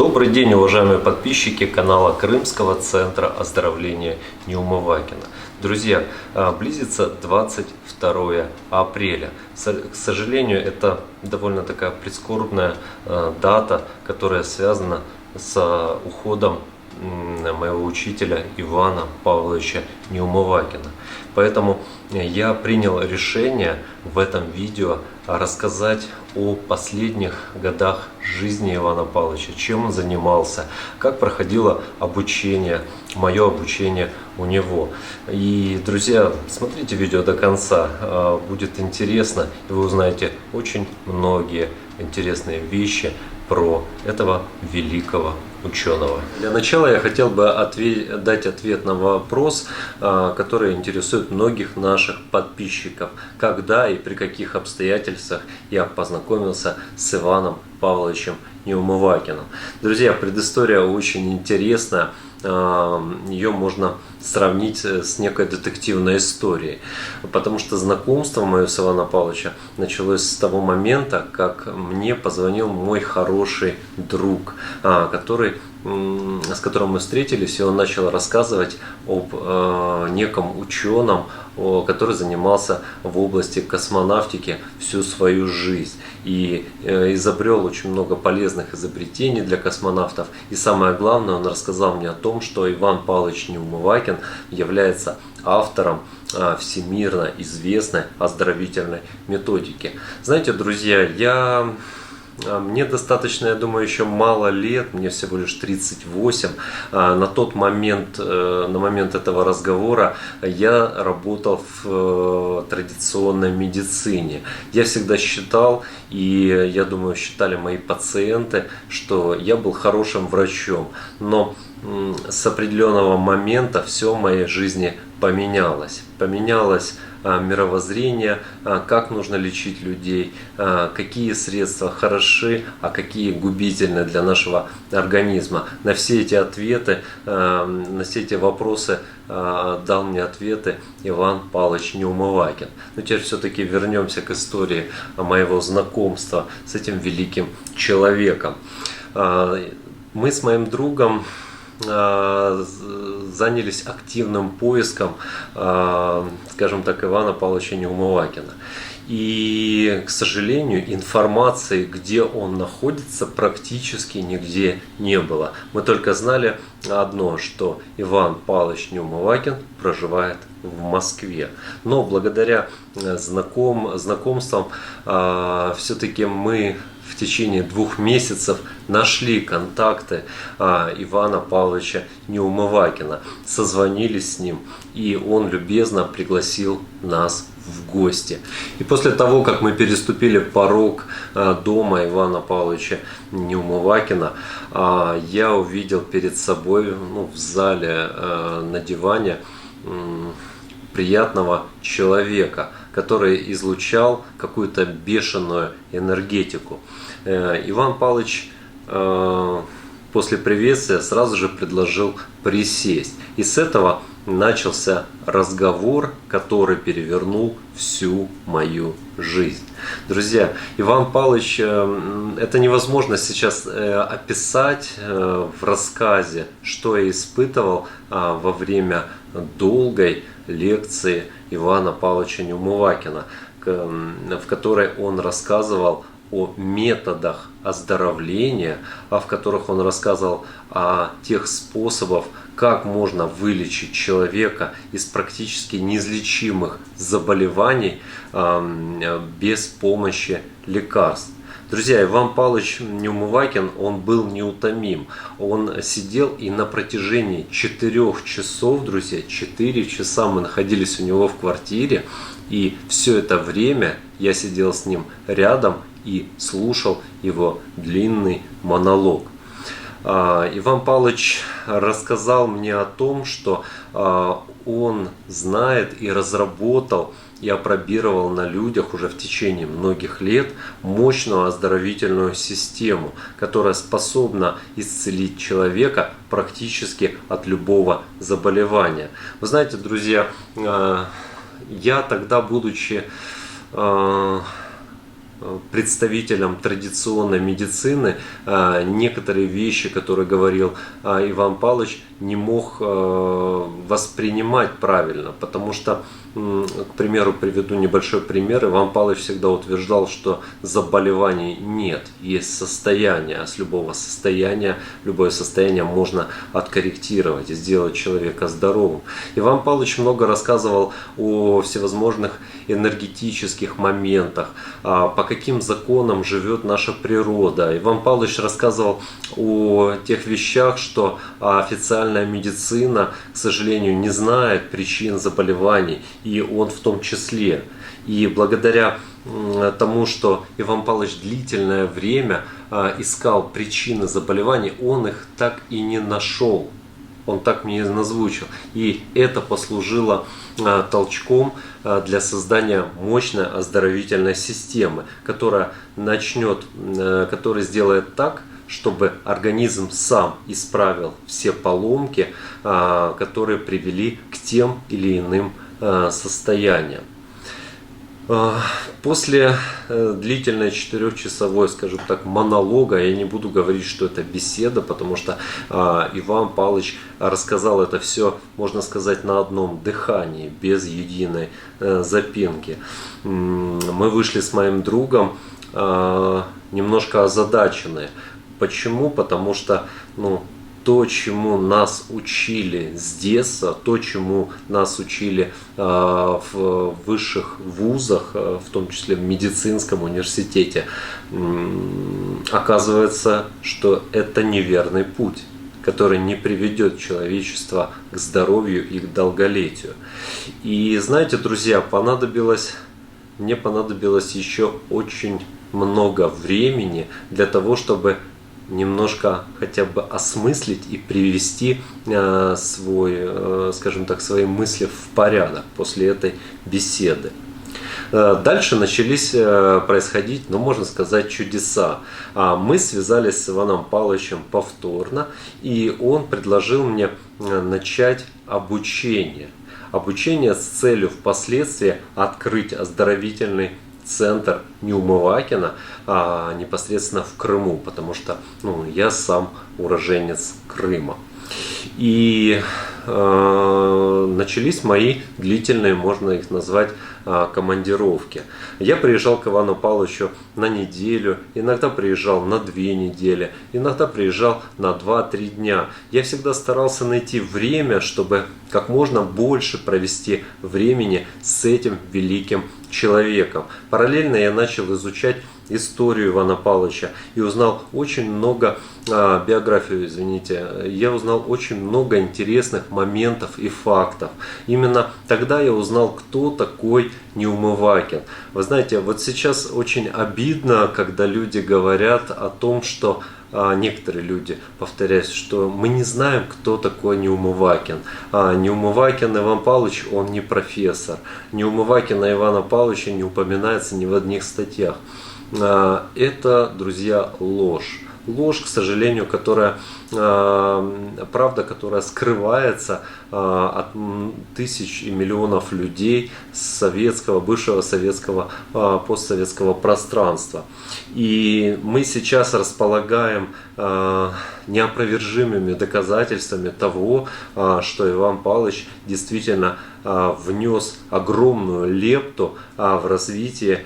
Добрый день, уважаемые подписчики канала Крымского центра оздоровления Неумывакина. Друзья, близится 22 апреля. К сожалению, это довольно такая прискорбная дата, которая связана с уходом моего учителя Ивана Павловича Неумывакина. Поэтому я принял решение в этом видео рассказать о последних годах жизни Ивана Павловича, чем он занимался, как проходило обучение, мое обучение у него. И, друзья, смотрите видео до конца, будет интересно, и вы узнаете очень многие интересные вещи про этого великого ученого. Для начала я хотел бы дать ответ на вопрос, который интересует многих наших подписчиков. Когда и при каких обстоятельствах я познакомился с Иваном Павловичем Неумывакиным. Друзья, предыстория очень интересная. Ее можно сравнить с некой детективной историей, потому что знакомство мое с Иваном Павловичем началось с того момента, как мне позвонил мой хороший друг, с которым мы встретились, и он начал рассказывать об неком ученом, который занимался в области космонавтики всю свою жизнь и изобрел очень много полезных изобретений для космонавтов. И самое главное, он рассказал мне о том, что Иван Павлович Неумывакин является автором всемирно известной оздоровительной методики. Знаете, друзья, мне достаточно, я думаю, еще мало лет, мне всего лишь 38. На тот момент, на момент этого разговора я работал в традиционной медицине. Я всегда считал, и я думаю, считали мои пациенты, что я был хорошим врачом. Но с определенного момента все в моей жизни поменялось. Поменялось мировоззрение, как нужно лечить людей, какие средства хороши, а какие губительны для нашего организма. На все эти ответы, на все эти вопросы дал мне ответы Иван Павлович Неумывакин. Но теперь все-таки вернемся к истории моего знакомства с этим великим человеком. Мы с моим другом занялись активным поиском, скажем так, Ивана Павловича Неумывакина. И, к сожалению, информации, где он находится, практически нигде не было. Мы только знали одно, что Иван Павлович Неумывакин проживает в Москве. Но благодаря знакомствам все-таки мы в течение 2 месяцев нашли контакты Ивана Павловича Неумывакина, созвонились с ним, и он любезно пригласил нас в гости. И после того, как мы переступили порог дома Ивана Павловича Неумывакина, я увидел перед собой, в зале на диване, приятного человека, который излучал какую-то бешеную энергетику. Иван Павлович после приветствия сразу же предложил присесть. И с этого начался разговор, который перевернул всю мою жизнь. Друзья, Иван Павлович, это невозможно сейчас описать в рассказе, что я испытывал во время долгой лекции Ивана Павловича Неумывакина, в которой он рассказывал о методах оздоровления, в которых он рассказывал о тех способах, как можно вылечить человека из практически неизлечимых заболеваний без помощи лекарств. Друзья, Иван Павлович Неумывакин, он был неутомим. Он сидел, и на протяжении 4 часов, друзья, 4 часа мы находились у него в квартире, и все это время я сидел с ним рядом и слушал его длинный монолог. Иван Павлович рассказал мне о том, что он знает и разработал и опробировал на людях уже в течение многих лет мощную оздоровительную систему, которая способна исцелить человека практически от любого заболевания. Вы знаете, друзья, я тогда, будучи представителям традиционной медицины некоторые вещи, которые говорил Иван Павлович, не мог воспринимать правильно, потому что, к примеру, приведу небольшой пример. Иван Павлович всегда утверждал, что заболеваний нет, есть состояние, а с любое состояние можно откорректировать и сделать человека здоровым. Иван Павлович много рассказывал о всевозможных энергетических моментах, по каким законам живет наша природа. Иван Павлович рассказывал о тех вещах, что официальная медицина, к сожалению, не знает причин заболеваний, и он в том числе. И благодаря тому, что Иван Павлович длительное время искал причины заболеваний, он их так и не нашел. Он так мне озвучил. И это послужило толчком для создания мощной оздоровительной системы, которая сделает так, чтобы организм сам исправил все поломки, которые привели к тем или иным состояниям. После длительной 4-часовой, скажем так, монолога, я не буду говорить, что это беседа, потому что Иван Павлович рассказал это все, можно сказать, на одном дыхании, без единой запинки. Мы вышли с моим другом немножко озадаченные. Почему? Потому что то, чему нас учили с детства, то, чему нас учили в высших вузах, в том числе в медицинском университете, оказывается, что это неверный путь, который не приведет человечество к здоровью и к долголетию. И знаете, друзья, мне понадобилось еще очень много времени для того, чтобы немножко хотя бы осмыслить и привести свои мысли в порядок после этой беседы. Дальше начались происходить, можно сказать, чудеса. Мы связались с Иваном Павловичем повторно, и он предложил мне начать обучение. Обучение с целью впоследствии открыть оздоровительный центр Неумывакина непосредственно в Крыму, потому что я сам уроженец Крыма. И начались мои длительные, можно их назвать, командировки. Я приезжал к Ивану Павловичу на неделю, иногда приезжал на 2 недели, иногда приезжал на 2-3 дня. Я всегда старался найти время, чтобы как можно больше провести времени с этим великим человеком. Параллельно я начал изучать историю Ивана Павловича и узнал очень много, я узнал очень много интересных моментов и фактов. Именно тогда я узнал, кто такой Неумывакин. Вы знаете, вот сейчас очень обидно, когда люди говорят о том, что некоторые люди повторяют, что мы не знаем, кто такой Неумывакин. Неумывакин Иван Павлович, он не профессор. Неумывакина Ивана Павловича не упоминается ни в одних статьях. Это, друзья, ложь. Ложь, к сожалению, правда, которая скрывается от тысяч и миллионов людей с бывшего советского, постсоветского пространства. И мы сейчас располагаем неопровержимыми доказательствами того, что Иван Павлович действительно внес огромную лепту в развитие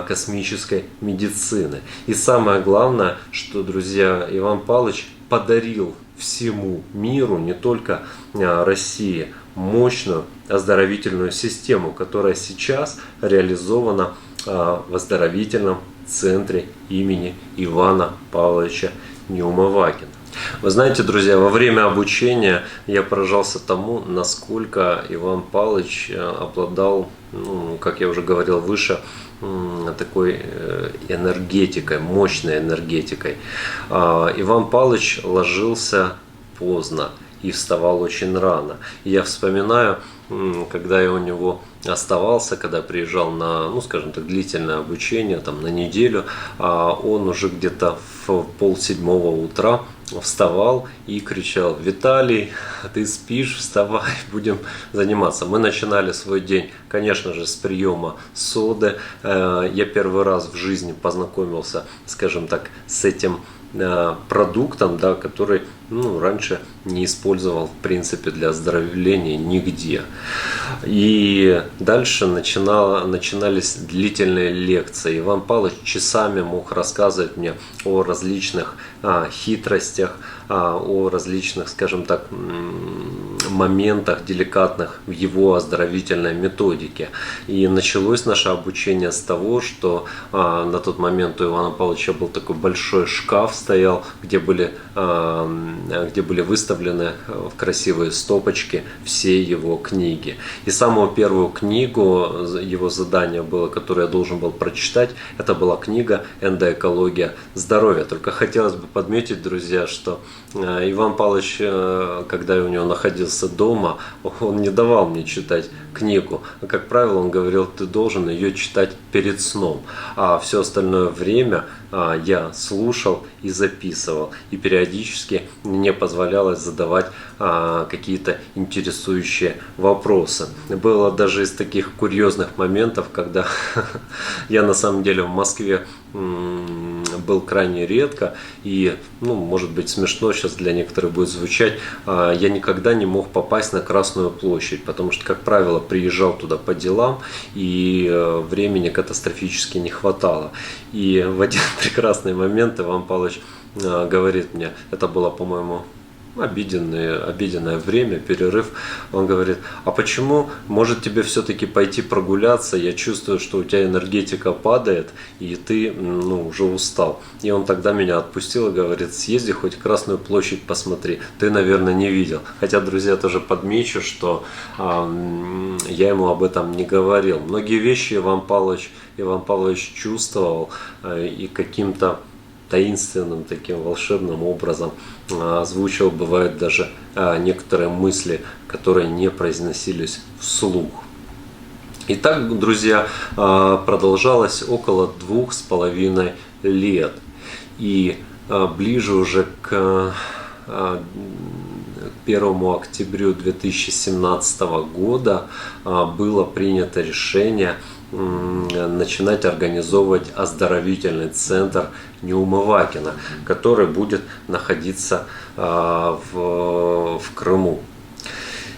космической медицины. И самое главное, что, друзья, Иван Павлович подарил всему миру, не только России, мощную оздоровительную систему, которая сейчас реализована в оздоровительном центре имени Ивана Павловича Неумывакина. Вы знаете, друзья, во время обучения я поражался тому, насколько Иван Павлович обладал, как я уже говорил выше, такой энергетикой, мощной энергетикой. Иван Павлович ложился поздно и вставал очень рано. И я вспоминаю, когда я у него оставался, когда приезжал на, скажем так, длительное обучение, на неделю, он уже где-то в 6:30 утра вставал и кричал: «Виталий, ты спишь, вставай, будем заниматься». Мы начинали свой день, конечно же, с приема соды. Я первый раз в жизни познакомился, скажем так, с этим продуктом, да, который раньше не использовал в принципе для оздоровления нигде. И дальше начинались длительные лекции. Иван Павлович часами мог рассказывать мне о различных хитростях, о различных, скажем так, моментах деликатных в его оздоровительной методике. И началось наше обучение с того, что на тот момент у Ивана Павловича был такой большой шкаф стоял, где были выставлены в красивые стопочки все его книги. И самую первую книгу, его задание было, которое я должен был прочитать, это была книга «Эндоэкология здоровья». Только хотелось бы подметить, друзья, что Иван Павлович, когда я у него находился дома, он не давал мне читать книгу. Как правило, он говорил: ты должен ее читать перед сном. А все остальное время я слушал и записывал. И периодически мне позволялось задавать какие-то интересующие вопросы. Было даже из таких курьезных моментов, когда я на самом деле в Москве был крайне редко, и, может быть, смешно сейчас для некоторых будет звучать, я никогда не мог попасть на Красную площадь, потому что, как правило, приезжал туда по делам, и времени катастрофически не хватало. И в один прекрасный момент Иван Павлович говорит мне, это было, по-моему, обеденное время, перерыв, он говорит: а почему, может, тебе все-таки пойти прогуляться? Я чувствую, что у тебя энергетика падает, и ты уже устал. И он тогда меня отпустил и говорит: съезди хоть Красную площадь посмотри, ты, наверное, не видел. Хотя, друзья, тоже подмечу, что я ему об этом не говорил. Многие вещи Иван Павлович чувствовал и каким-то таинственным, таким волшебным образом озвучивал, бывает, даже некоторые мысли, которые не произносились вслух. Итак, друзья, продолжалось около 2,5 лет. И ближе уже к 1 октября 2017 года было принято решение начинать организовывать оздоровительный центр Неумывакино, который будет находиться в Крыму.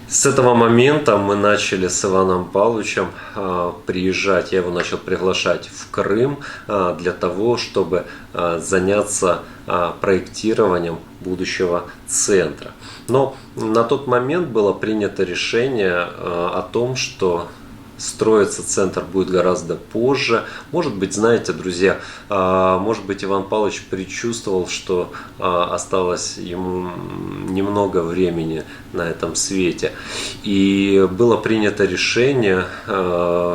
С этого момента мы начали с Иваном Павловичем приезжать, я его начал приглашать в Крым для того, чтобы заняться проектированием будущего центра. Но на тот момент было принято решение о том, что строиться центр будет гораздо позже. Может быть, знаете, друзья, может быть, Иван Павлович предчувствовал, что осталось ему немного времени на этом свете. И было принято решение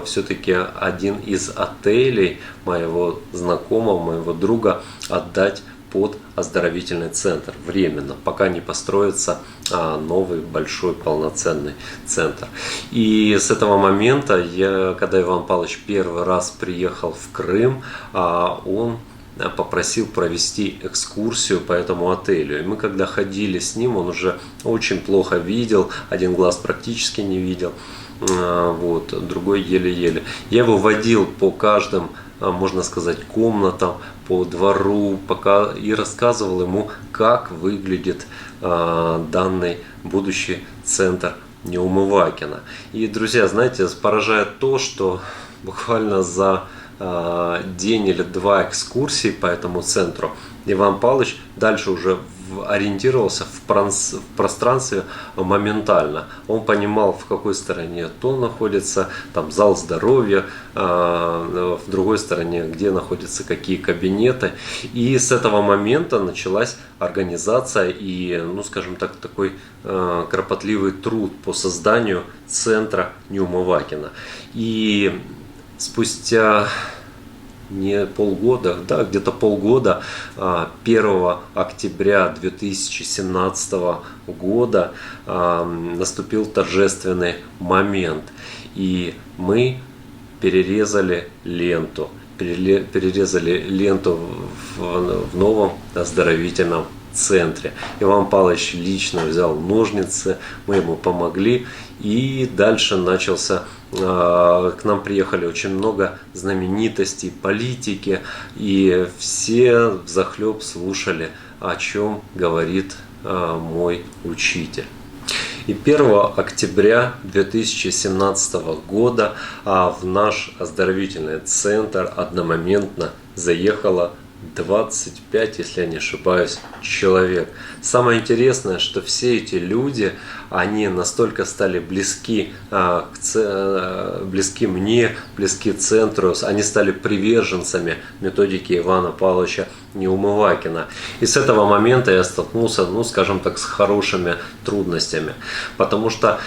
все-таки один из отелей моего знакомого, моего друга отдать под оздоровительный центр временно, пока не построится новый большой полноценный центр. И с этого момента, когда Иван Павлович первый раз приехал в Крым, он попросил провести экскурсию по этому отелю. И мы, когда ходили с ним, он уже очень плохо видел, один глаз практически не видел, другой еле-еле. Я его водил по каждым, можно сказать, комнатам, по двору, и рассказывал ему, как выглядит данный будущий центр Неумывакино. И, друзья, знаете, поражает то, что буквально за день или два экскурсий по этому центру Иван Павлович дальше уже ориентировался в пространстве моментально. Он понимал, в какой стороне то находится, там зал здоровья, в другой стороне, где находятся какие кабинеты. И с этого момента началась организация и, скажем так, такой кропотливый труд по созданию центра Неумывакино. И спустя где-то полгода, 1 октября 2017 года наступил торжественный момент, и мы перерезали ленту в новом оздоровительном центре. Иван Павлович лично взял ножницы, мы ему помогли, и дальше начался, к нам приехали очень много знаменитостей, политики, и все взахлеб слушали, о чем говорит мой учитель. И 1 октября 2017 года в наш оздоровительный центр одномоментно заехало 25, если я не ошибаюсь, человек. Самое интересное, что все эти люди, они настолько стали близки, близки мне, близки центру, они стали приверженцами методики Ивана Павловича Неумывакина. И с этого момента я столкнулся, скажем так, с хорошими трудностями. Потому что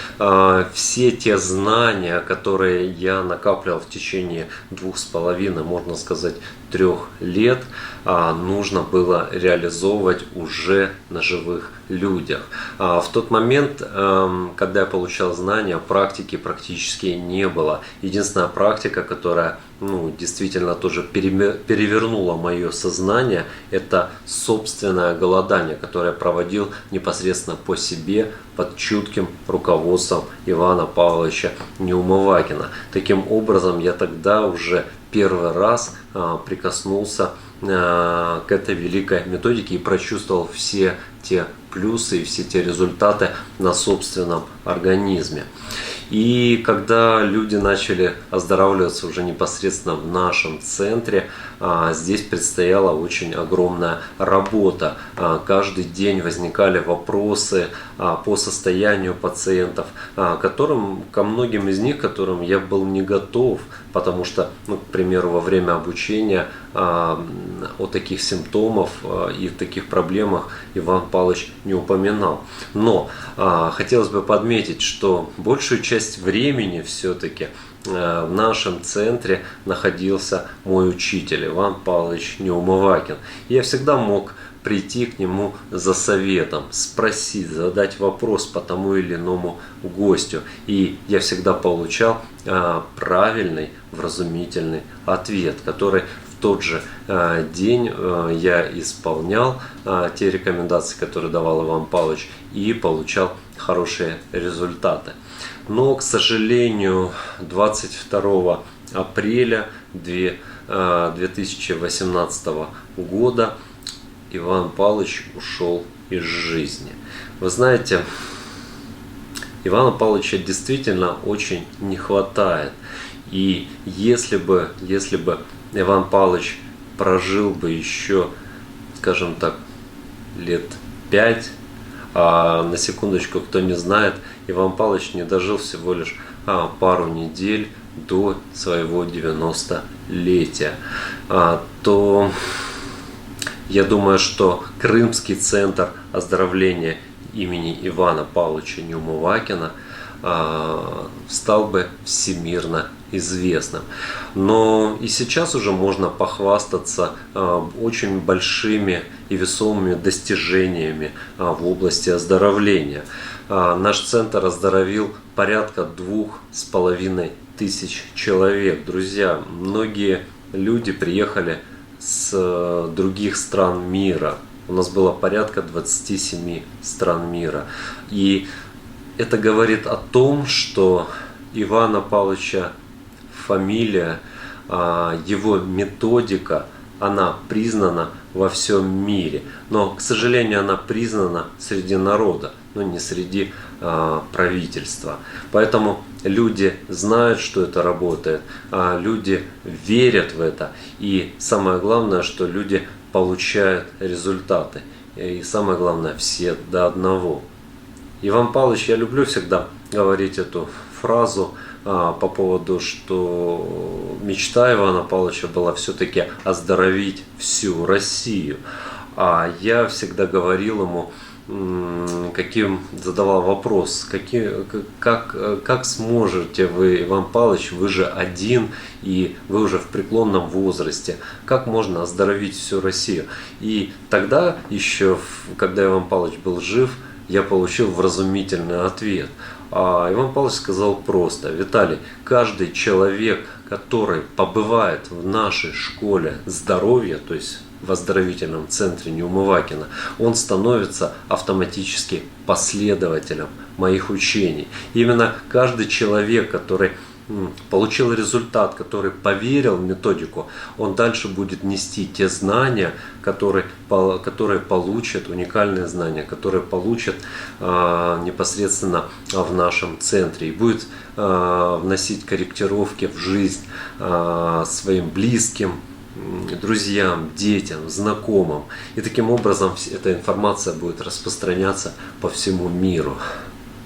все те знания, которые я накапливал в течение 2,5, можно сказать, 3 лет, нужно было реализовывать уже на живых людях. В тот момент, когда я получал знания, практики практически не было. Единственная практика, которая действительно тоже перевернула мое сознание, это собственное голодание, которое я проводил непосредственно по себе под чутким руководством Ивана Павловича Неумывакина. Таким образом, я тогда уже первый раз прикоснулся к этой великой методике и прочувствовал все те плюсы и все те результаты на собственном организме. И когда люди начали оздоравливаться уже непосредственно в нашем центре, здесь предстояла очень огромная работа. Каждый день возникали вопросы по состоянию пациентов, ко многим из них, которым я был не готов, потому что, к примеру, во время обучения о таких симптомах и таких проблемах Иван Павлович не упоминал. Но хотелось бы подметить, что большую часть времени все-таки в нашем центре находился мой учитель Иван Павлович Неумывакин. Я всегда мог прийти к нему за советом, спросить, задать вопрос по тому или иному гостю. И я всегда получал правильный, вразумительный ответ, который в тот же день я исполнял те рекомендации, которые давал Иван Павлович, и получал хорошие результаты. Но, к сожалению, 22 апреля 2018 года Иван Павлович ушел из жизни. Вы знаете, Ивана Павловича действительно очень не хватает. И если бы Иван Павлович прожил бы еще, скажем так, лет 5, а на секундочку, кто не знает, Иван Павлович не дожил всего лишь пару недель до своего 90-летия, то я думаю, что Крымский центр оздоровления имени Ивана Павловича Неумывакина стал бы всемирно известным. Но и сейчас уже можно похвастаться очень большими и весомыми достижениями в области оздоровления. Наш центр оздоровил порядка 2500 человек. Друзья, многие люди приехали с других стран мира. У нас было порядка 27 стран мира. И это говорит о том, что Ивана Павловича фамилия, его методика, она признана во всем мире. Но, к сожалению, она признана среди народа, но не среди правительства. Поэтому люди знают, что это работает, люди верят в это. И самое главное, что люди получают результаты. И самое главное, все до одного. Иван Павлович, я люблю всегда говорить эту фразу по поводу, что мечта Ивана Павловича была все-таки оздоровить всю Россию. А я всегда говорил ему, задавал вопрос, как сможете вы, Иван Павлович, вы же один, и вы уже в преклонном возрасте, как можно оздоровить всю Россию? И тогда еще, когда Иван Павлович был жив, я получил вразумительный ответ. А Иван Павлович сказал просто: Виталий, каждый человек, который побывает в нашей школе здоровья, то есть в оздоровительном центре Неумывакина, он становится автоматически последователем моих учений. Именно каждый человек, который получил результат, который поверил в методику, он дальше будет нести те знания, которые получат, уникальные знания, которые получат непосредственно в нашем центре, и будет вносить корректировки в жизнь своим близким, друзьям, детям, знакомым. И таким образом эта информация будет распространяться по всему миру.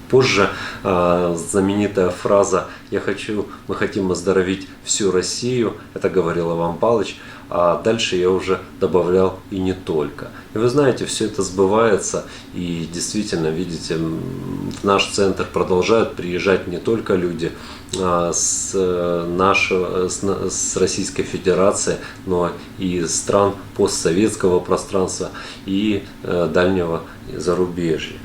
Позже знаменитая фраза «Мы хотим оздоровить всю Россию», это говорил Иван Павлович, а дальше я уже добавлял и не только. И вы знаете, все это сбывается, и действительно, видите, в наш центр продолжают приезжать не только люди с Российской Федерации, но и из стран постсоветского пространства и дальнего зарубежья.